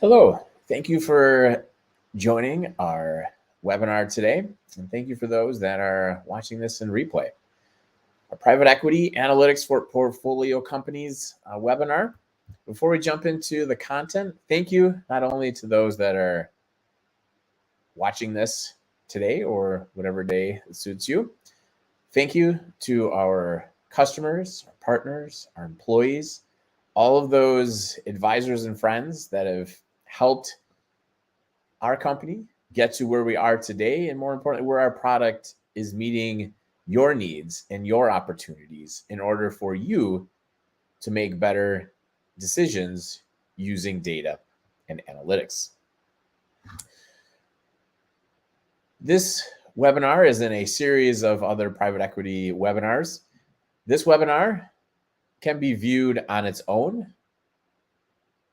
Hello, thank you for joining our webinar today. And thank you for those that are watching this in replay. Our private equity analytics for portfolio companies webinar. Before we jump into the content, thank you not only to those that are watching this today or whatever day it suits you. Thank you to our customers, our partners, our employees, all of those advisors and friends that have helped our company get to where we are today, and more importantly, where our product is meeting your needs and your opportunities in order for you to make better decisions using data and analytics. This webinar is in a series of other private equity webinars. This webinar can be viewed on its own.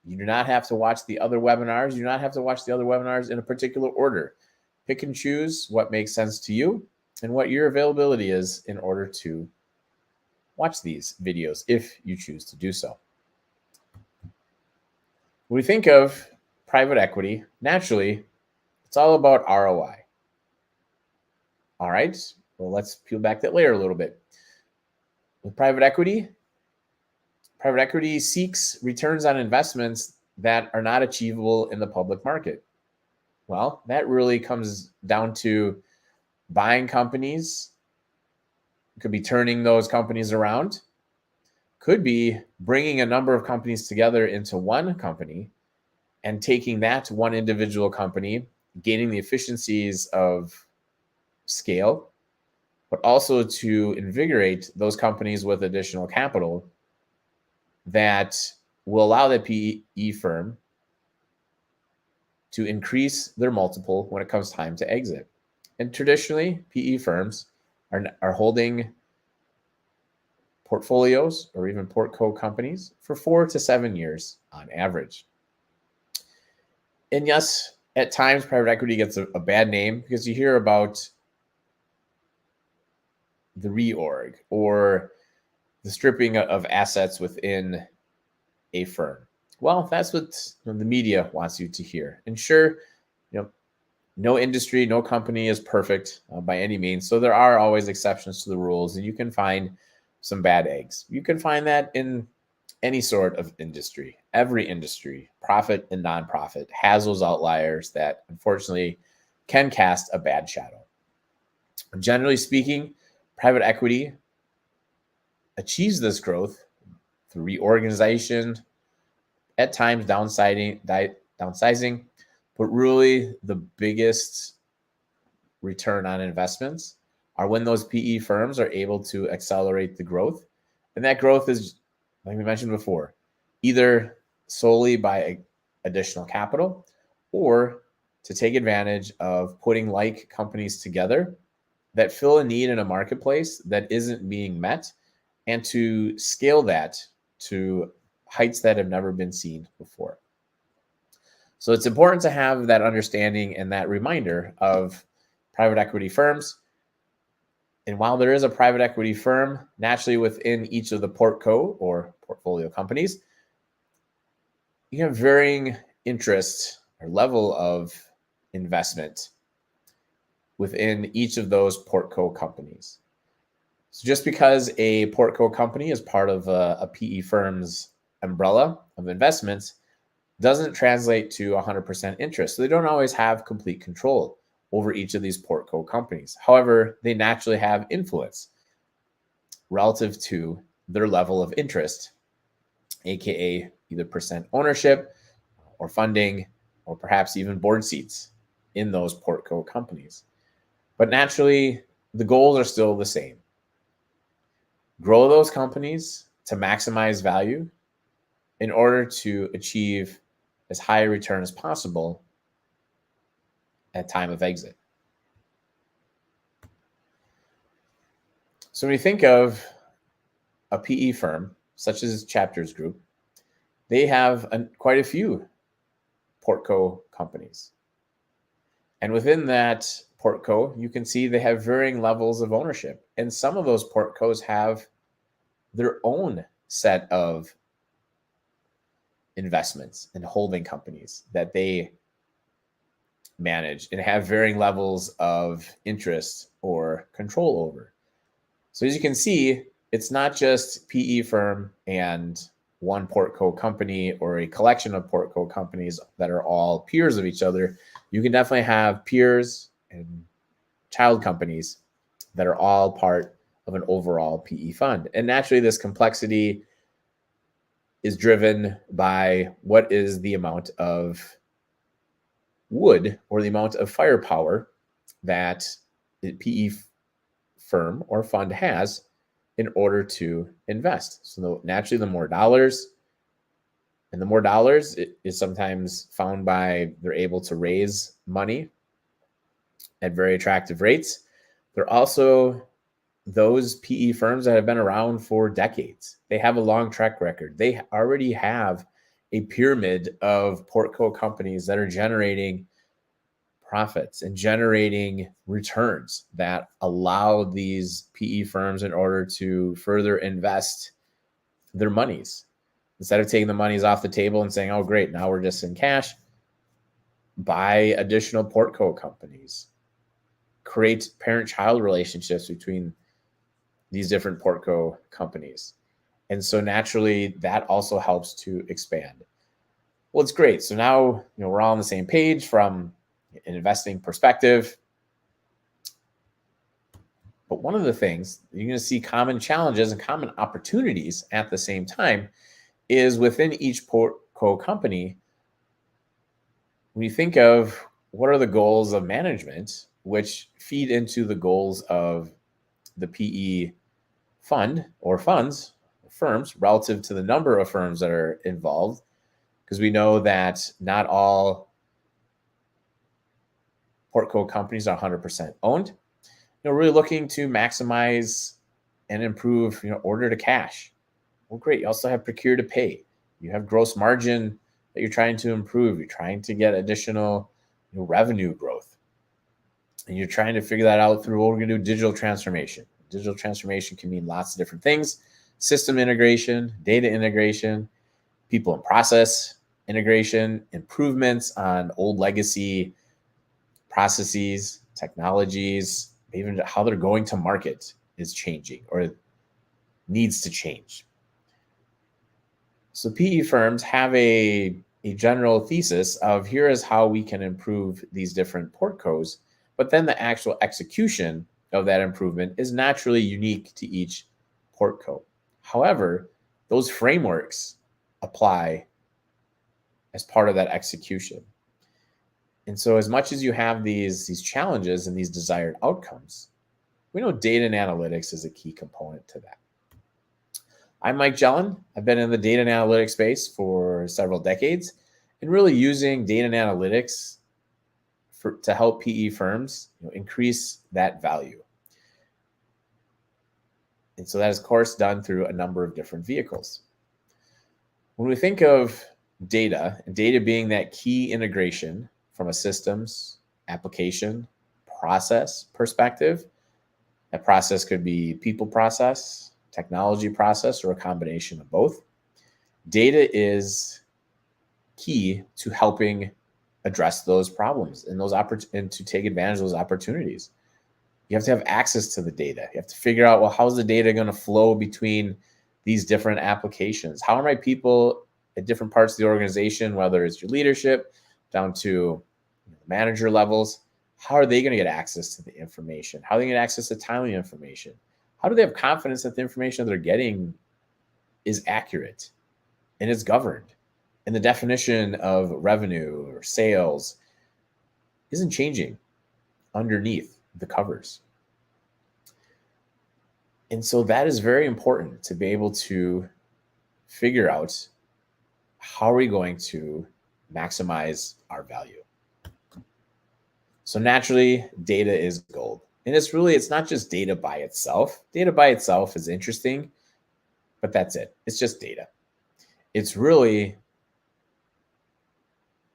You do not have to watch the other webinars. You do not have to watch the other webinars in a particular order. Pick and choose what makes sense to you and what your availability is in order to watch these videos if you choose to do so. When we think of private equity, naturally, it's all about ROI. All right, well, let's peel back that layer a little bit. With private equity seeks returns on investments that are not achievable in the public market. Well, that really comes down to buying companies, could be turning those companies around, could be bringing a number of companies together into one company and taking that one individual company, gaining the efficiencies of scale, but also to invigorate those companies with additional capital that will allow the PE firm to increase their multiple when it comes time to exit. And traditionally, PE firms are holding portfolios or even portco companies for 4 to 7 years on average. And yes, at times private equity gets a bad name because you hear about the reorg or the stripping of assets within a firm. Well, that's what the media wants you to hear. And sure, no industry, no company is perfect by any means. So there are always exceptions to the rules, and you can find some bad eggs. You can find that in any sort of industry. Every industry, profit and nonprofit, has those outliers that unfortunately can cast a bad shadow. Generally speaking, private equity achieves this growth through reorganization, at times downsizing, but really the biggest return on investments are when those PE firms are able to accelerate the growth. And that growth is, like we mentioned before, either solely by additional capital or to take advantage of putting like companies together that fill a need in a marketplace that isn't being met, and to scale that to heights that have never been seen before. So it's important to have that understanding and that reminder of private equity firms. And while there is a private equity firm naturally within each of the portco or portfolio companies, you have varying interest or level of investment within each of those portco companies. So just because a portco company is part of a PE firm's umbrella of investments doesn't translate to 100% interest. So they don't always have complete control over each of these portco companies. However, they naturally have influence relative to their level of interest, aka either percent ownership or funding, or perhaps even board seats in those portco companies. But naturally, the goals are still the same. Grow those companies to maximize value in order to achieve as high a return as possible at time of exit. So when you think of a PE firm, such as Chapters Group, they have quite a few portco companies. And within that portco, you can see they have varying levels of ownership. And some of those portcos have their own set of investments and holding companies that they manage and have varying levels of interest or control over. So as you can see, it's not just PE firm and one Portco company or a collection of Portco companies that are all peers of each other. You can definitely have peers and child companies that are all part of an overall PE fund. And naturally, this complexity is driven by what is the amount of wood or the amount of firepower that the PE firm or fund has in order to invest. So naturally, the more dollars, and the more dollars it is sometimes found by they're able to raise money at very attractive rates. They're also those PE firms that have been around for decades. They have a long track record. They already have a pyramid of Portco companies that are generating profits and generating returns that allow these PE firms in order to further invest their monies. Instead of taking the monies off the table and saying, oh, great, now we're just in cash, buy additional Portco companies, create parent-child relationships between these different Portco companies. And so naturally, that also helps to expand. Well, it's great. So now, we're all on the same page from an investing perspective. But one of the things you're going to see common challenges and common opportunities at the same time is within each Portco company. When you think of what are the goals of management, which feed into the goals of the PE fund or funds, firms, relative to the number of firms that are involved, because we know that not all Portco companies are 100% owned. Really looking to maximize and improve, order to cash. Well, great. You also have procure to pay. You have gross margin that you're trying to improve. You're trying to get additional revenue growth. And you're trying to figure that out through what we're going to do, digital transformation. Digital transformation can mean lots of different things: system integration, data integration, people and process integration, improvements on old legacy processes, technologies, even how they're going to market is changing or needs to change. So PE firms have a general thesis of here is how we can improve these different Portcos, but then the actual execution of that improvement is naturally unique to each Portco. However, those frameworks apply as part of that execution. And so as much as you have these challenges and these desired outcomes, we know data and analytics is a key component to that. I'm Mike Jelen. I've been in the data and analytics space for several decades and really using data and analytics to help PE firms increase that value. And so that is, of course, done through a number of different vehicles. When we think of data, and data being that key integration from a systems, application, process perspective, that process could be people process, technology process, or a combination of both. Data is key to helping address those problems and and to take advantage of those opportunities. You have to have access to the data. You have to figure out, well, how's the data going to flow between these different applications? How are my people at different parts of the organization, whether it's your leadership down to manager levels, how are they going to get access to the information? How are they going to get access to timely information? How do they have confidence that the information they're getting is accurate and is governed? And the definition of revenue or sales isn't changing underneath the covers. And so that is very important to be able to figure out how are we going to maximize our value. So naturally, data is gold. And it's not just data by itself. Data by itself is interesting, but that's it. It's just data. It's really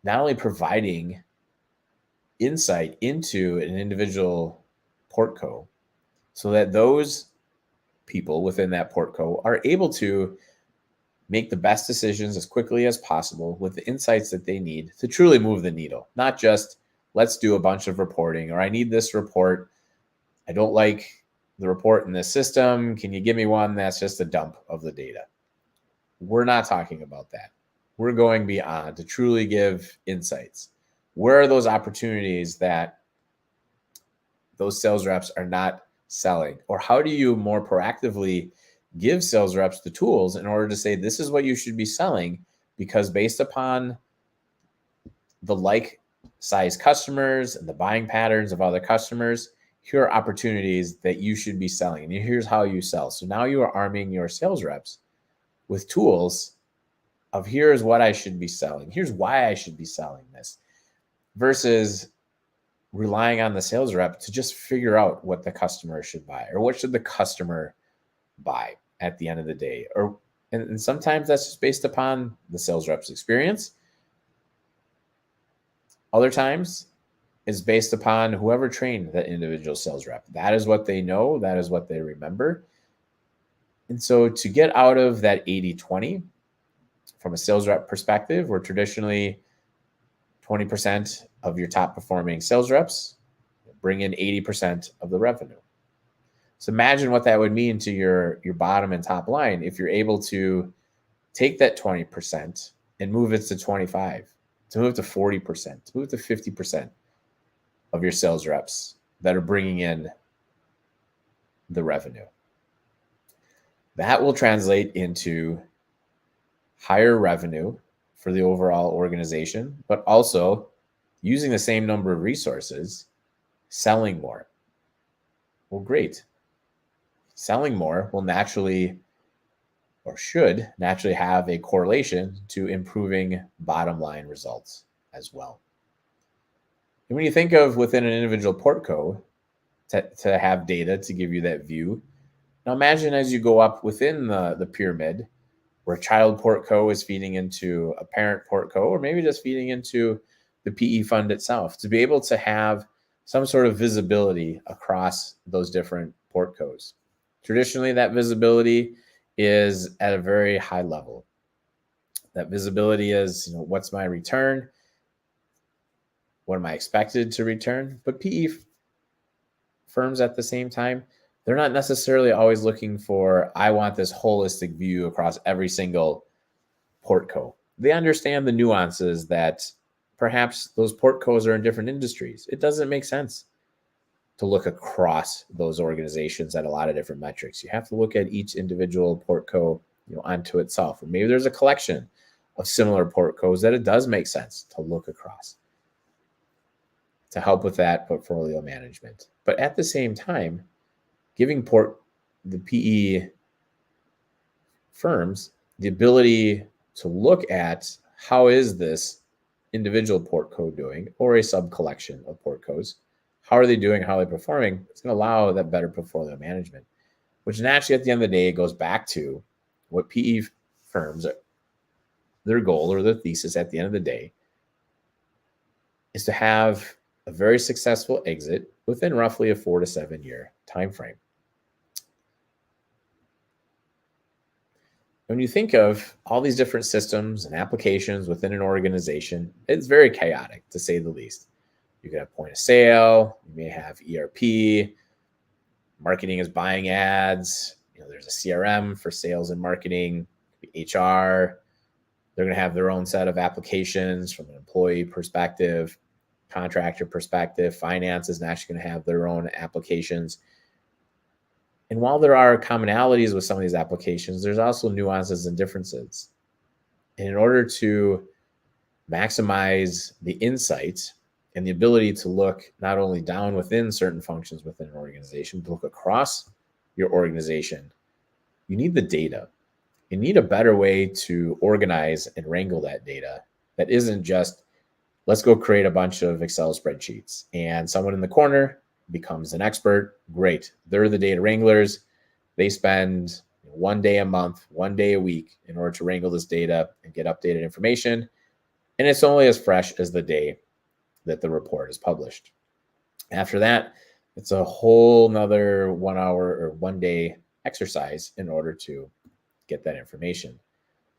not only providing insight into an individual Portco so that those people within that Portco are able to make the best decisions as quickly as possible with the insights that they need to truly move the needle, not just let's do a bunch of reporting, or I need this report. I don't like the report in this system. Can you give me one that's just a dump of the data? We're not talking about that. We're going beyond to truly give insights. Where are those opportunities that those sales reps are not selling? Or how do you more proactively give sales reps the tools in order to say, this is what you should be selling? Because based upon the like size customers and the buying patterns of other customers, here are opportunities that you should be selling. And here's how you sell. So now you are arming your sales reps with tools of here's what I should be selling. Here's why I should be selling this, versus relying on the sales rep to just figure out what the customer should buy, or what should the customer buy at the end of the day. And sometimes that's just based upon the sales rep's experience. Other times it's based upon whoever trained that individual sales rep. That is what they know. That is what they remember. And so to get out of that 80-20 from a sales rep perspective, where traditionally 20% of your top performing sales reps bring in 80% of the revenue. So imagine what that would mean to your bottom and top line if you're able to take that 20% and move it to 25, to move to 40%, to move to 50% of your sales reps that are bringing in the revenue. That will translate into higher revenue for the overall organization, but also using the same number of resources, selling more. Well, great. Selling more will naturally, or should naturally, have a correlation to improving bottom line results as well. And when you think of within an individual portco to have data to give you that view, now imagine as you go up within the pyramid, where child portco is feeding into a parent portco, or maybe just feeding into the PE fund itself, to be able to have some sort of visibility across those different portcos. Traditionally, that visibility is at a very high level. That visibility is, what's my return? What am I expected to return? But PE firms at the same time, they're not necessarily always looking for, I want this holistic view across every single portco. They understand the nuances that perhaps those portcos are in different industries. It doesn't make sense to look across those organizations at a lot of different metrics. You have to look at each individual portco, onto itself. Or maybe there's a collection of similar portcos that it does make sense to look across to help with that portfolio management. But at the same time, giving the PE firms the ability to look at how is this individual portco doing, or a sub-collection of portcos. How are they doing? How are they performing? It's going to allow that better portfolio management, which naturally at the end of the day goes back to what PE firms, their goal or their thesis at the end of the day is to have a very successful exit within roughly a 4 to 7 year time frame. When you think of all these different systems and applications within an organization, it's very chaotic, to say the least. You could have point of sale, you may have ERP, marketing is buying ads, there's a CRM for sales and marketing, HR. They're going to have their own set of applications from an employee perspective, contractor perspective. Finance is naturally going to have their own applications. And while there are commonalities with some of these applications, there's also nuances and differences. And in order to maximize the insight and the ability to look not only down within certain functions within an organization, but look across your organization, you need the data. You need a better way to organize and wrangle that data that isn't just, let's go create a bunch of Excel spreadsheets and someone in the corner becomes an expert. Great. They're the data wranglers. They spend 1 day a month, 1 day a week in order to wrangle this data and get updated information. And it's only as fresh as the day that the report is published. After that, it's a whole nother 1 hour or 1 day exercise in order to get that information.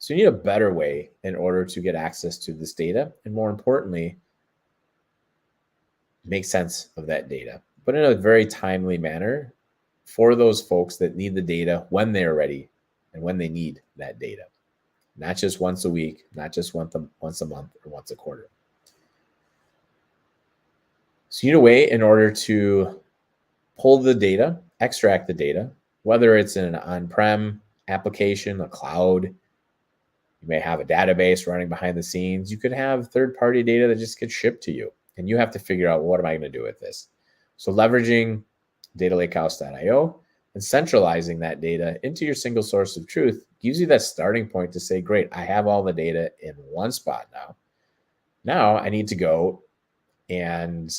So you need a better way in order to get access to this data, and more importantly, make sense of that data, but in a very timely manner for those folks that need the data when they're ready and when they need that data. Not just once a week, not just once a month or once a quarter. So you need a way in order to pull the data, extract the data, whether it's in an on-prem application, a cloud, you may have a database running behind the scenes. You could have third-party data that just gets shipped to you, and you have to figure out, what am I going to do with this? So leveraging datalakehouse.io and centralizing that data into your single source of truth gives you that starting point to say, great, I have all the data in one spot now. Now I need to go and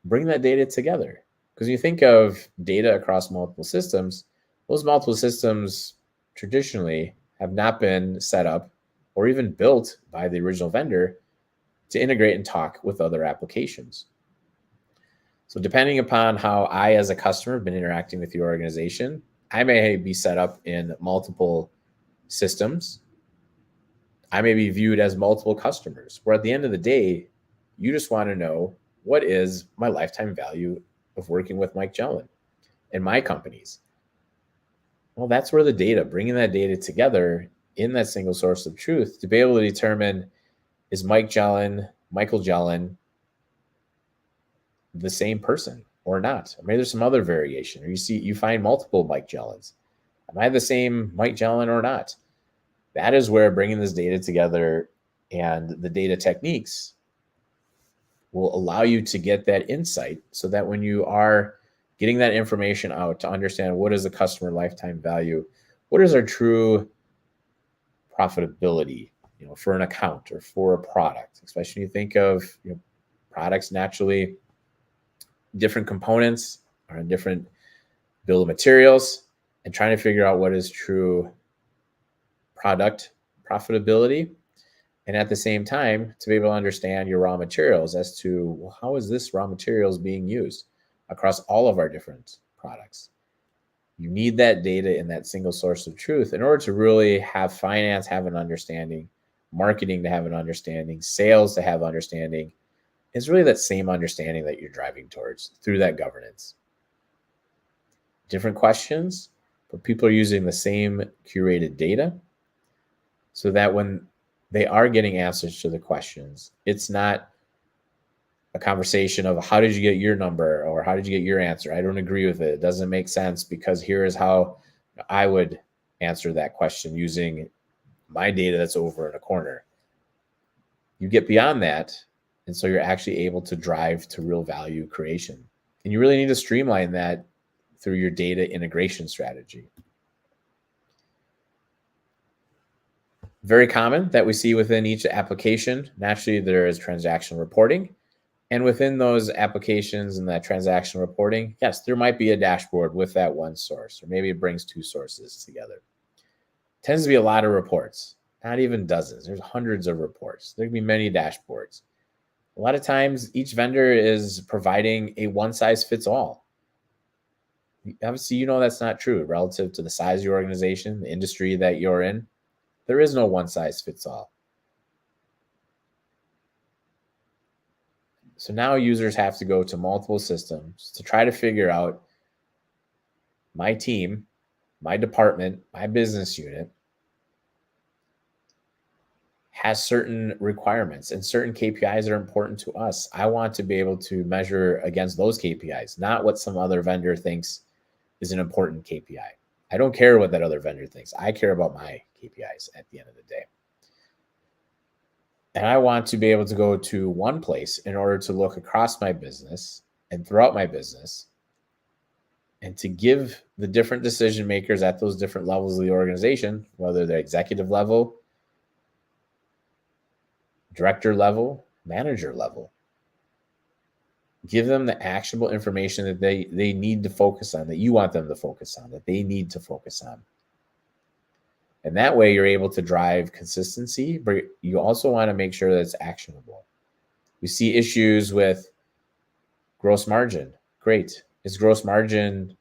bring that data together. Because you think of data across multiple systems, those multiple systems traditionally have not been set up or even built by the original vendor to integrate and talk with other applications. So depending upon how I, as a customer, have been interacting with your organization, I may be set up in multiple systems. I may be viewed as multiple customers, where at the end of the day, you just want to know, what is my lifetime value of working with Mike Jelen and my companies? Well, that's where the data, bringing that data together in that single source of truth to be able to determine, is Mike Jelen, Michael Jelen, the same person or not? Or maybe there's some other variation, or you find multiple Mike Jelens. Am I the same Mike Jelen or not? That is where bringing this data together and the data techniques will allow you to get that insight, so that when you are getting that information out to understand, what is the customer lifetime value, what is our true profitability, for an account or for a product, especially when you think of products, naturally different components are in different bill of materials, and trying to figure out what is true product profitability. And at the same time, to be able to understand your raw materials as to, well, how is this raw materials being used across all of our different products? You need that data in that single source of truth in order to really have finance have an understanding, marketing to have an understanding, sales to have understanding. It's really that same understanding that you're driving towards through that governance. Different questions, but people are using the same curated data, so that when they are getting answers to the questions, it's not a conversation of, how did you get your number, or how did you get your answer? I don't agree with it. It doesn't make sense, because here is how I would answer that question using my data that's over in a corner. You get beyond that, and so you're actually able to drive to real value creation. And you really need to streamline that through your data integration strategy. Very common that we see within each application, naturally, there is transaction reporting. And within those applications and that transaction reporting, yes, there might be a dashboard with that one source, or maybe it brings two sources together. It tends to be a lot of reports, not even dozens. There's hundreds of reports. There can be many dashboards. A lot of times, each vendor is providing a one-size-fits-all. Obviously, that's not true relative to the size of your organization, the industry that you're in. There is no one-size-fits-all. So now users have to go to multiple systems to try to figure out, my team, my department, my business unit has certain requirements and certain KPIs that are important to us. I want to be able to measure against those KPIs, not what some other vendor thinks is an important KPI. I don't care what that other vendor thinks. I care about my KPIs at the end of the day. And I want to be able to go to one place in order to look across my business and throughout my business, and to give the different decision makers at those different levels of the organization, whether they're executive level, director level, manager level, give them the actionable information that they need to focus on, that you want them to focus on, that they need to focus on. And that way you're able to drive consistency, but you also want to make sure that it's actionable. We see issues with gross margin. Great. Is gross margin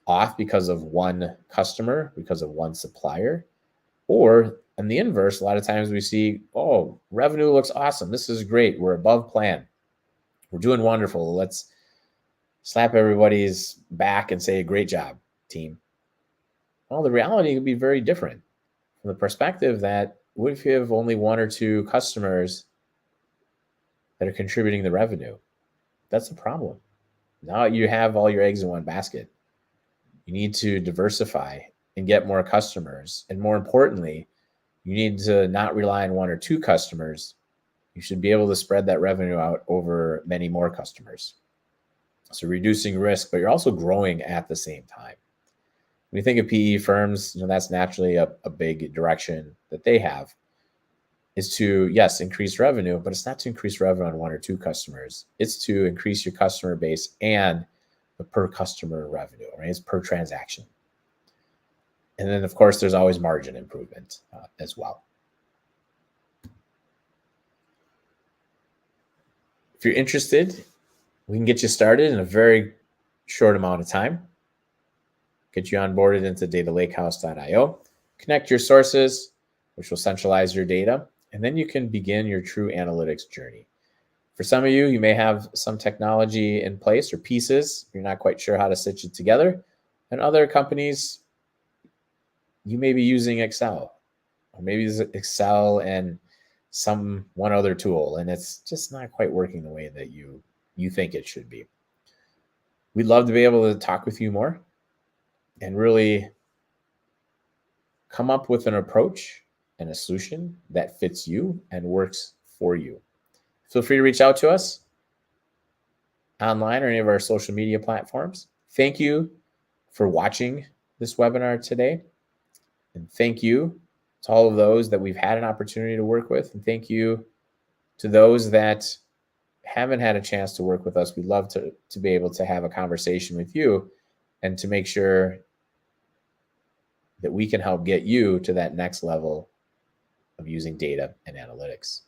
off because of one customer, because of one supplier? Or On the inverse, a lot of times we see, oh, revenue looks awesome. This is great. We're above plan. We're doing wonderful. Let's slap everybody's back and say, great job, team. Well, the reality could be very different from the perspective that what if you have only one or two customers that are contributing the revenue? That's a problem. Now you have all your eggs in one basket. You need to diversify and get more customers. And more importantly, you need to not rely on one or two customers. You should be able to spread that revenue out over many more customers. So reducing risk, but you're also growing at the same time. When you think of PE firms, that's naturally a big direction that they have is to, yes, increase revenue, but it's not to increase revenue on one or two customers. It's to increase your customer base and the per customer revenue, right? It's per transaction. And then, of course, there's always margin improvement as well. If you're interested, we can get you started in a very short amount of time. Get you onboarded into datalakehouse.io, connect your sources, which will centralize your data, and then you can begin your true analytics journey. For some of you, you may have some technology in place or pieces. You're not quite sure how to stitch it together. And other companies, you may be using Excel, or maybe it's Excel and one other tool, and it's just not quite working the way that you think it should be. We'd love to be able to talk with you more and really come up with an approach and a solution that fits you and works for you. Feel free to reach out to us online or any of our social media platforms. Thank you for watching this webinar today. And thank you to all of those that we've had an opportunity to work with. And thank you to those that haven't had a chance to work with us. We'd love to be able to have a conversation with you and to make sure that we can help get you to that next level of using data and analytics.